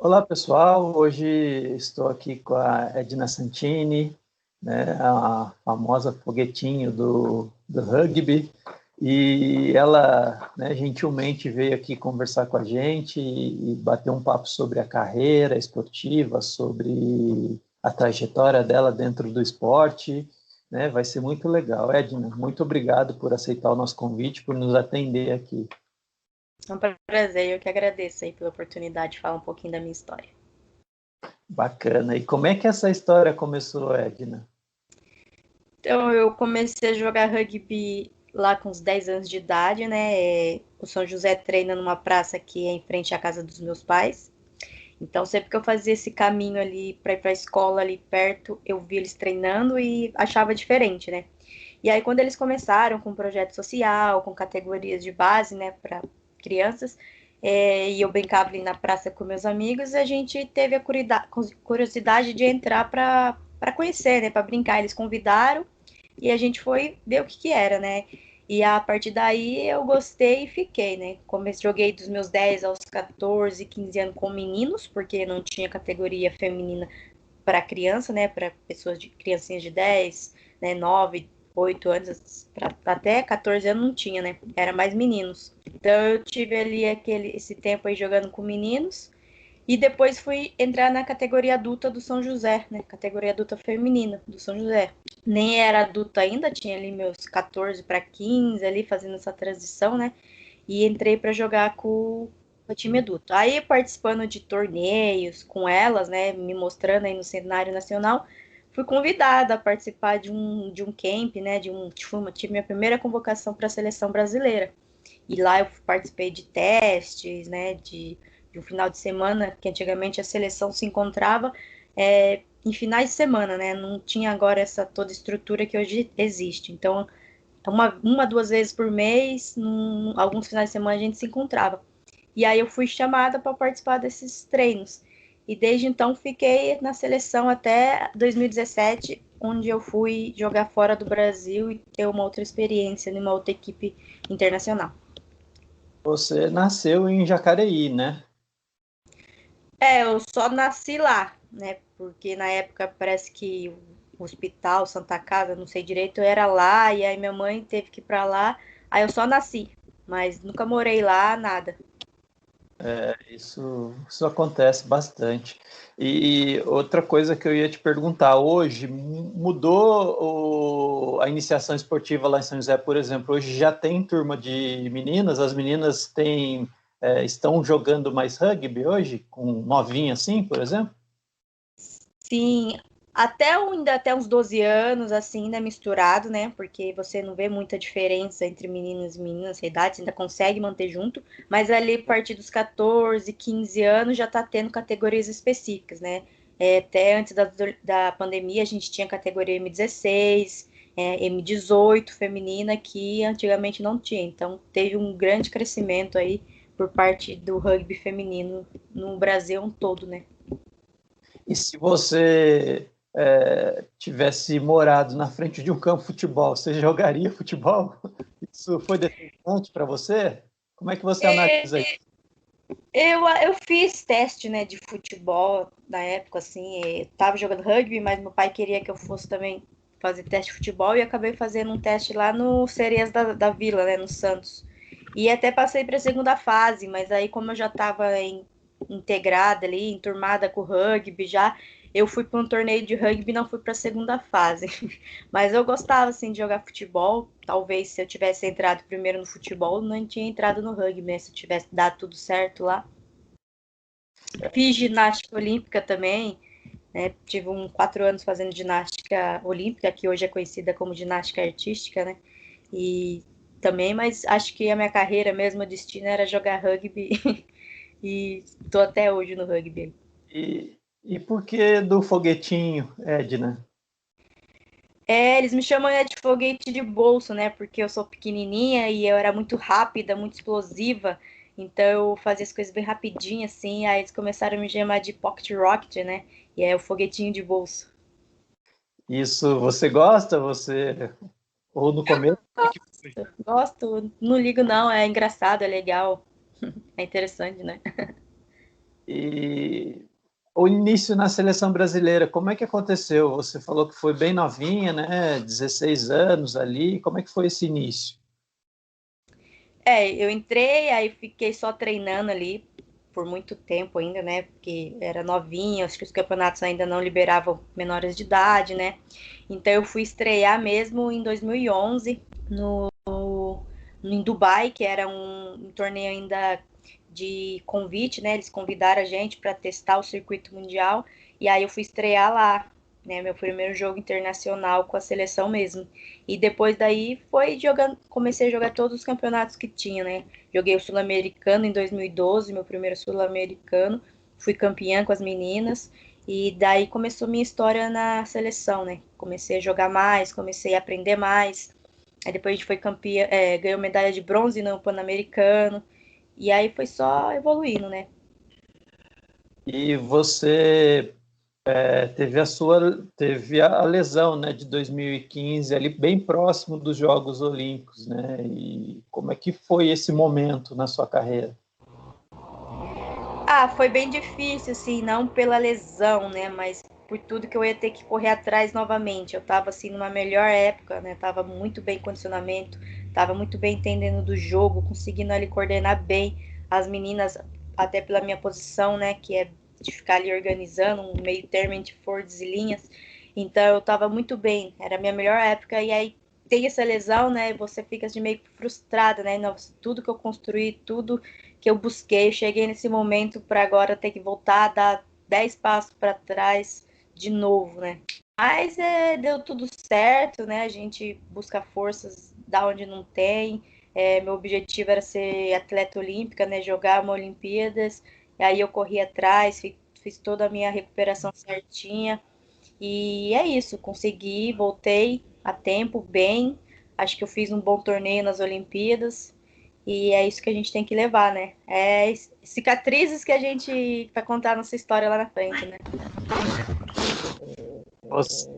Olá, pessoal. Hoje estou aqui com a Edna Santini, né, a famosa foguetinho do rugby, e ela, né, gentilmente veio aqui conversar com a gente e bater um papo sobre a carreira esportiva, sobre a trajetória dela dentro do esporte, né? Vai ser muito legal. Edna, muito obrigado por aceitar o nosso convite, por nos atender aqui. É um prazer, eu que agradeço aí pela oportunidade de falar um pouquinho da minha história. Bacana. E como é que essa história começou, Edna? Então, eu comecei a jogar rugby lá com uns 10 anos de idade, né? O São José treina numa praça que é em frente à casa dos meus pais. Então, sempre que eu fazia esse caminho ali para ir para a escola ali perto, eu via eles treinando e achava diferente, né? E aí, quando eles começaram com projeto social, com categorias de base, né, para crianças, e eu brincava ali na praça com meus amigos, a gente teve a curiosidade de entrar para conhecer, né, para brincar. Eles convidaram e a gente foi ver o que era, né? E a partir daí eu gostei e fiquei, né? Joguei dos meus 10 aos 14, 15 anos com meninos, porque não tinha categoria feminina para criança, né? Para pessoas de criancinhas de 10, né? 9, 8 anos, até 14 anos não tinha, né? Era mais meninos. Então eu tive ali esse tempo aí jogando com meninos. E depois fui entrar na categoria adulta do São José, né? Categoria adulta feminina do São José. Nem era adulta ainda, tinha ali meus 14 para 15 ali fazendo essa transição, né? E entrei para jogar com o time adulto. Aí participando de torneios com elas, né, me mostrando aí no cenário nacional, fui convidada a participar de um camp, né, tive minha primeira convocação para a seleção brasileira. E lá eu participei de testes, né, de um final de semana, que antigamente a seleção se encontrava em finais de semana, né? Não tinha agora essa toda estrutura que hoje existe. Então, duas vezes por mês, alguns finais de semana a gente se encontrava. E aí eu fui chamada para participar desses treinos. E desde então fiquei na seleção até 2017, onde eu fui jogar fora do Brasil e ter uma outra experiência numa outra equipe internacional. Você nasceu em Jacareí, né? Eu só nasci lá, né? Porque na época parece que o hospital, Santa Casa, não sei direito, era lá, e aí minha mãe teve que ir pra lá. Aí eu só nasci, mas nunca morei lá, nada. Isso acontece bastante. E outra coisa que eu ia te perguntar, hoje mudou a iniciação esportiva lá em São José, por exemplo, hoje já tem turma de meninas, as meninas estão jogando mais rugby hoje, com novinha assim, por exemplo? Sim, até uns 12 anos, assim, ainda misturado, né? Porque você não vê muita diferença entre meninos e meninas, a idade, você ainda consegue manter junto, mas ali a partir dos 14, 15 anos já tá tendo categorias específicas, né? Até antes da pandemia a gente tinha categoria M16, M18 feminina, que antigamente não tinha. Então teve um grande crescimento aí por parte do rugby feminino no Brasil todo, né? E se você tivesse morado na frente de um campo de futebol, você jogaria futebol? Isso foi determinante para você? Como é que você analisa isso? Eu fiz teste, né, de futebol na época, assim, tava jogando rugby, mas meu pai queria que eu fosse também fazer teste de futebol e acabei fazendo um teste lá no Sereias da Vila, né, no Santos. E até passei para a segunda fase, mas aí como eu já estava integrada ali, enturmada com o rugby já, eu fui para um torneio de rugby e não fui para a segunda fase. Mas eu gostava assim de jogar futebol. Talvez se eu tivesse entrado primeiro no futebol, não tinha entrado no rugby, né? Se eu tivesse dado tudo certo lá. Fiz ginástica olímpica também, né? Tive 4 anos fazendo ginástica olímpica, que hoje é conhecida como ginástica artística, né? E também, mas acho que a minha carreira mesmo, o destino era jogar rugby e tô até hoje no rugby. E por que do foguetinho, Edna? Eles me chamam de foguete de bolso, né? Porque eu sou pequenininha e eu era muito rápida, muito explosiva. Então eu fazia as coisas bem rapidinho, assim. Aí eles começaram a me chamar de pocket rocket, né? E é o foguetinho de bolso. Isso você gosta? Ou no começo? Gosto, não ligo não, é engraçado, é legal, é interessante, né? E o início na seleção brasileira, como é que aconteceu? Você falou que foi bem novinha, né? 16 anos ali. Como é que foi esse início? Eu entrei, aí fiquei só treinando ali por muito tempo ainda, né? Porque era novinha, acho que os campeonatos ainda não liberavam menores de idade, né? Então eu fui estrear mesmo em 2011 em Dubai, que era um torneio ainda de convite, né? Eles convidaram a gente para testar o circuito mundial e aí eu fui estrear lá, né? Meu primeiro jogo internacional com a seleção mesmo. E depois daí foi jogando, comecei a jogar todos os campeonatos que tinha, né? Joguei o Sul-Americano em 2012, meu primeiro Sul-Americano. Fui campeã com as meninas. E daí começou minha história na seleção, né? Comecei a jogar mais, comecei a aprender mais. Aí depois a gente foi campeã, ganhou medalha de bronze no Pan-Americano. E aí foi só evoluindo, né? E você teve a lesão, né, de 2015 ali bem próximo dos Jogos Olímpicos, né? E como é que foi esse momento na sua carreira? Ah, foi bem difícil, assim, não pela lesão, né? Mas por tudo que eu ia ter que correr atrás novamente. Eu tava, assim, numa melhor época, né? Tava muito bem condicionamento, tava muito bem entendendo do jogo, conseguindo ali coordenar bem as meninas, até pela minha posição, né? Que é de ficar ali organizando um meio termo entre forwards e linhas. Então eu tava muito bem, era a minha melhor época. E aí tem essa lesão, né? Você fica assim, meio frustrada, né? Nossa, tudo que eu construí, tudo que eu busquei, cheguei nesse momento para agora ter que voltar a dar 10 passos para trás de novo, né? Mas deu tudo certo, né? A gente busca forças da onde não tem. Meu objetivo era ser atleta olímpica, né? Jogar uma Olimpíadas. E aí eu corri atrás, fiz toda a minha recuperação certinha. E é isso, consegui, voltei a tempo, bem. Acho que eu fiz um bom torneio nas Olimpíadas. E é isso que a gente tem que levar, né? É cicatrizes que a gente vai contar nossa história lá na frente, né? Você,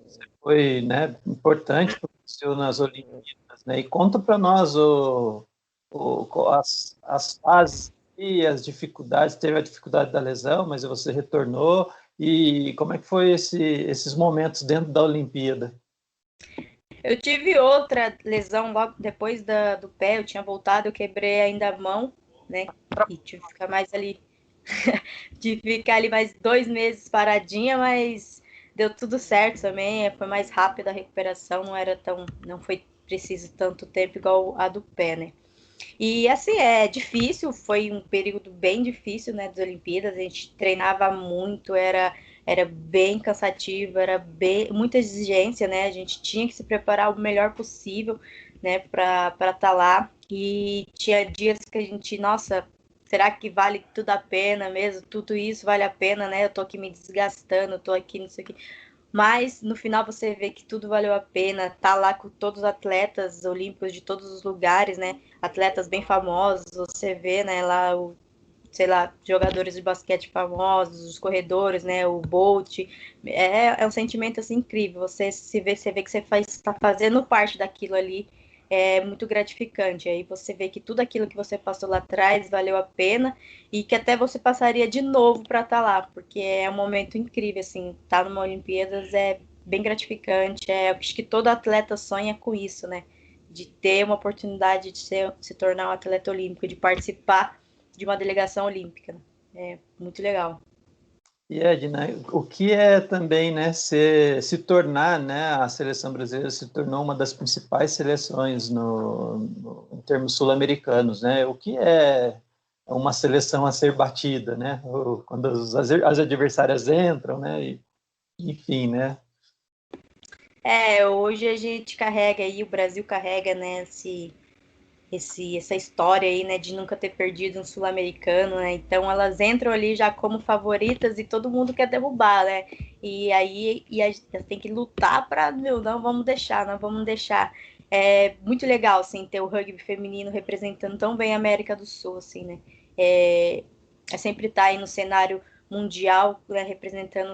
você foi, né, importante para o Brasil nas Olimpíadas, né? E conta para nós as fases e as dificuldades. Teve a dificuldade da lesão, mas você retornou. E como é que foi esses momentos dentro da Olimpíada? Eu tive outra lesão logo depois do pé, eu tinha voltado, eu quebrei ainda a mão, né? E tive que ficar mais ali, tive que ficar ali mais 2 meses paradinha, mas deu tudo certo também, foi mais rápida a recuperação, não foi preciso tanto tempo igual a do pé, né? E assim, é difícil, foi um período bem difícil, né, das Olimpíadas, a gente treinava muito, era bem cansativo, era bem, muita exigência, né, a gente tinha que se preparar o melhor possível, né, para estar lá, e tinha dias que a gente, nossa, será que vale tudo a pena mesmo, tudo isso vale a pena, né, eu tô aqui me desgastando, eu tô aqui, não sei o que, mas no final você vê que tudo valeu a pena, tá lá com todos os atletas olímpicos de todos os lugares, né? Atletas bem famosos, você vê, né, lá sei lá, jogadores de basquete famosos, os corredores, né, o Bolt. É um sentimento assim incrível. Você vê que você está fazendo parte daquilo ali. É muito gratificante. Aí você vê que tudo aquilo que você passou lá atrás valeu a pena e que até você passaria de novo para estar lá, porque é um momento incrível, assim, estar numa Olimpíadas é bem gratificante. Acho que todo atleta sonha com isso, né? De ter uma oportunidade de se tornar um atleta olímpico, de participar de uma delegação olímpica. É muito legal. E Edna, o que é também, né, se tornar, né, a seleção brasileira se tornou uma das principais seleções em termos sul-americanos, né? O que é uma seleção a ser batida, né? Quando as adversárias entram, né? Enfim, né? Hoje a gente carrega aí, o Brasil carrega, né, essa história aí, né, de nunca ter perdido um sul-americano, né? Então elas entram ali já como favoritas e todo mundo quer derrubar, né? E aí a gente tem que lutar para, meu, não vamos deixar, não vamos deixar. É muito legal, assim, ter o rugby feminino representando tão bem a América do Sul, assim, né? É sempre estar aí no cenário mundial, né, representando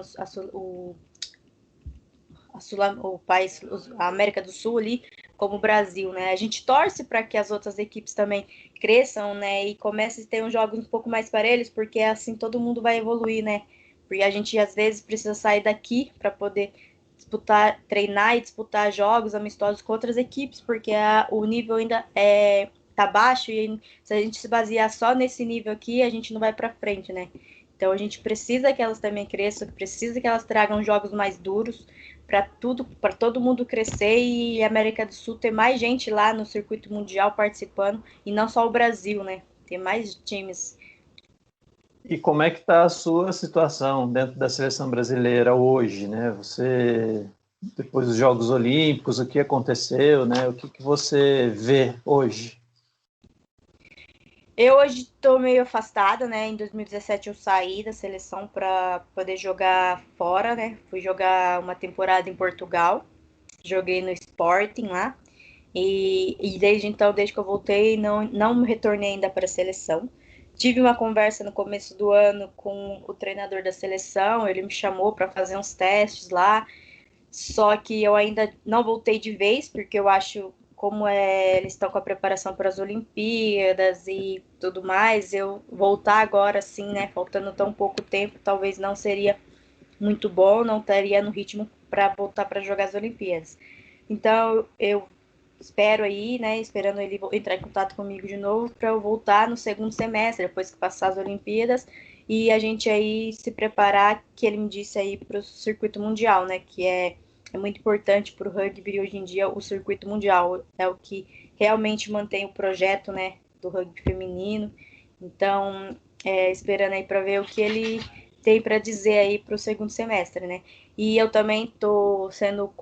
a América do Sul ali, como o Brasil, né? A gente torce para que as outras equipes também cresçam, né? E comece a ter uns jogos um pouco mais parelhos, porque assim todo mundo vai evoluir, né? Porque a gente às vezes precisa sair daqui para poder disputar, treinar e disputar jogos amistosos com outras equipes, porque o nível ainda tá baixo e se a gente se basear só nesse nível aqui, a gente não vai para frente, né? Então a gente precisa que elas também cresçam, precisa que elas tragam jogos mais duros para todo mundo crescer e a América do Sul ter mais gente lá no circuito mundial participando e não só o Brasil, né? Ter mais times. E como é que está a sua situação dentro da seleção brasileira hoje, né? Você, depois dos Jogos Olímpicos, o que aconteceu, né? O que você vê hoje? Eu hoje estou meio afastada, né? Em 2017 eu saí da seleção para poder jogar fora, né? Fui jogar uma temporada em Portugal, joguei no Sporting lá. E desde então, desde que eu voltei, não retornei ainda para a seleção. Tive uma conversa no começo do ano com o treinador da seleção, ele me chamou para fazer uns testes lá, só que eu ainda não voltei de vez, porque eu acho, como eles estão com a preparação para as Olimpíadas e tudo mais, eu voltar agora, assim, né, faltando tão pouco tempo, talvez não seria muito bom, não estaria no ritmo para voltar para jogar as Olimpíadas. Então, eu espero aí, né, esperando ele entrar em contato comigo de novo para eu voltar no segundo semestre, depois que passar as Olimpíadas, e a gente aí se preparar, que ele me disse aí para o circuito mundial, né, que é muito importante para o rugby hoje em dia, o circuito mundial é o que realmente mantém o projeto, né, do rugby feminino. Então, esperando aí para ver o que ele tem para dizer aí para o segundo semestre, né? E eu também estou sendo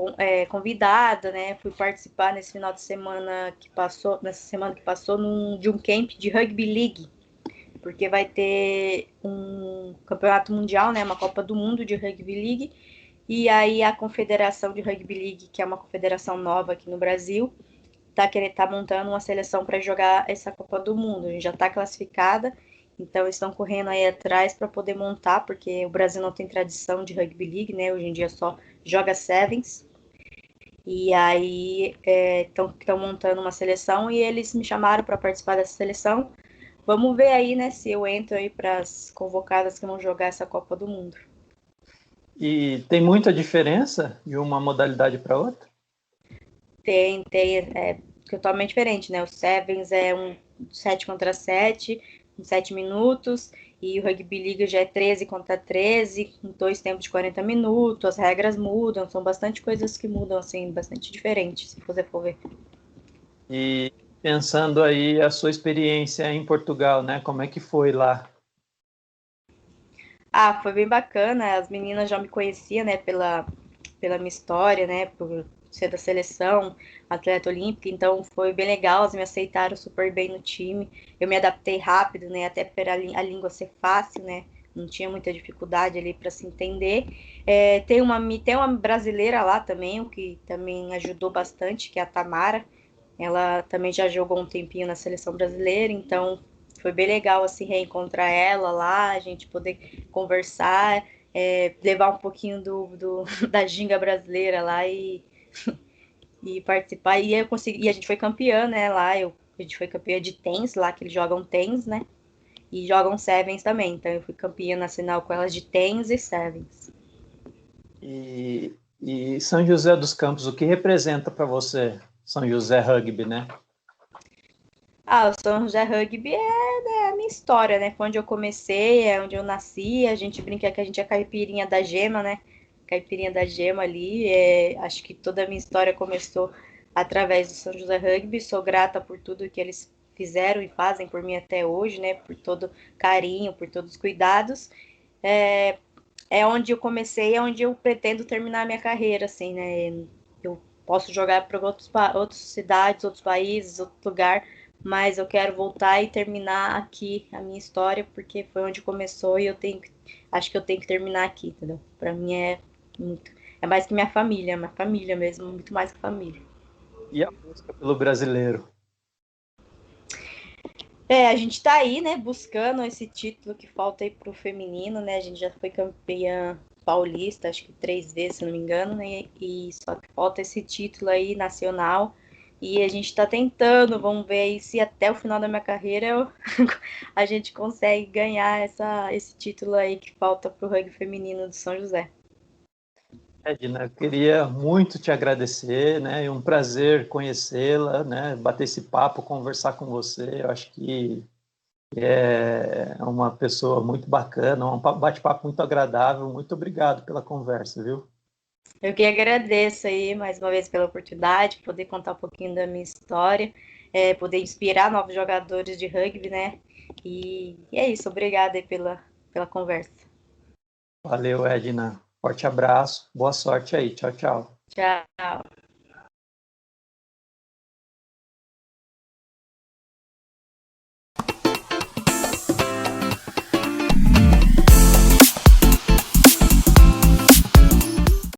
convidada, né? Fui participar nesse final de semana que passou, de um camp de Rugby League, porque vai ter um campeonato mundial, né? Uma Copa do Mundo de Rugby League. E aí a Confederação de Rugby League, que é uma confederação nova aqui no Brasil, tá montando uma seleção para jogar essa Copa do Mundo. A gente já está classificada, então estão correndo aí atrás para poder montar, porque o Brasil não tem tradição de rugby league, né? Hoje em dia só joga sevens. E aí estão montando uma seleção e eles me chamaram para participar dessa seleção. Vamos ver aí, né, se eu entro aí para as convocadas que vão jogar essa Copa do Mundo. E tem muita diferença de uma modalidade para outra? Tem, totalmente diferente, né? O Sevens é um 7 contra 7, em 7 minutos, e o Rugby League já é 13 contra 13, com 2 tempos de 40 minutos, as regras mudam, são bastante coisas que mudam, assim, bastante diferentes, se você for ver. E pensando aí a sua experiência em Portugal, né? Como é que foi lá? Ah, foi bem bacana, as meninas já me conheciam, né, pela minha história, né, por ser da seleção, atleta olímpica, então foi bem legal, elas me aceitaram super bem no time, eu me adaptei rápido, né, até para a língua ser fácil, né, não tinha muita dificuldade ali para se entender. Tem uma brasileira lá também, o que também ajudou bastante, que é a Tamara, ela também já jogou um tempinho na seleção brasileira, então foi bem legal assim reencontrar ela lá, a gente poder conversar, levar um pouquinho da ginga brasileira lá e participar. E eu consegui, e a gente foi campeã, né? A gente foi campeã de tens lá, que eles jogam tens, né? E jogam sevens também. Então eu fui campeã nacional com elas de tens e sevens. E São José dos Campos, o que representa para você São José Rugby, né? Ah, o São José Rugby é a minha história, né? Foi onde eu comecei, é onde eu nasci. A gente brinca que a gente é caipirinha da gema, né? Caipirinha da gema ali. Acho que toda a minha história começou através do São José Rugby. Sou grata por tudo que eles fizeram e fazem por mim até hoje, né? Por todo carinho, por todos os cuidados. É onde eu comecei, é onde eu pretendo terminar a minha carreira, assim, né? Eu posso jogar para outras cidades, outros países, outro lugar, mas eu quero voltar e terminar aqui a minha história, porque foi onde começou e acho que eu tenho que terminar aqui, entendeu? Para mim é mais que minha família mesmo, muito mais que família. E a busca pelo brasileiro? A gente tá aí, né, buscando esse título que falta aí pro feminino, né? A gente já foi campeã paulista, acho que 3 vezes, se não me engano, né? E só que falta esse título aí nacional. E a gente está tentando, vamos ver aí se até o final da minha carreira a gente consegue ganhar esse título aí que falta para o rugby feminino do São José. Edna, eu queria muito te agradecer, né? É um prazer conhecê-la, né? Bater esse papo, conversar com você. Eu acho que é uma pessoa muito bacana, um bate-papo muito agradável. Muito obrigado pela conversa, viu? Eu que agradeço aí mais uma vez pela oportunidade, poder contar um pouquinho da minha história, poder inspirar novos jogadores de rugby, né? E é isso, obrigada aí pela conversa. Valeu, Edna. Forte abraço. Boa sorte aí. Tchau, tchau. Tchau.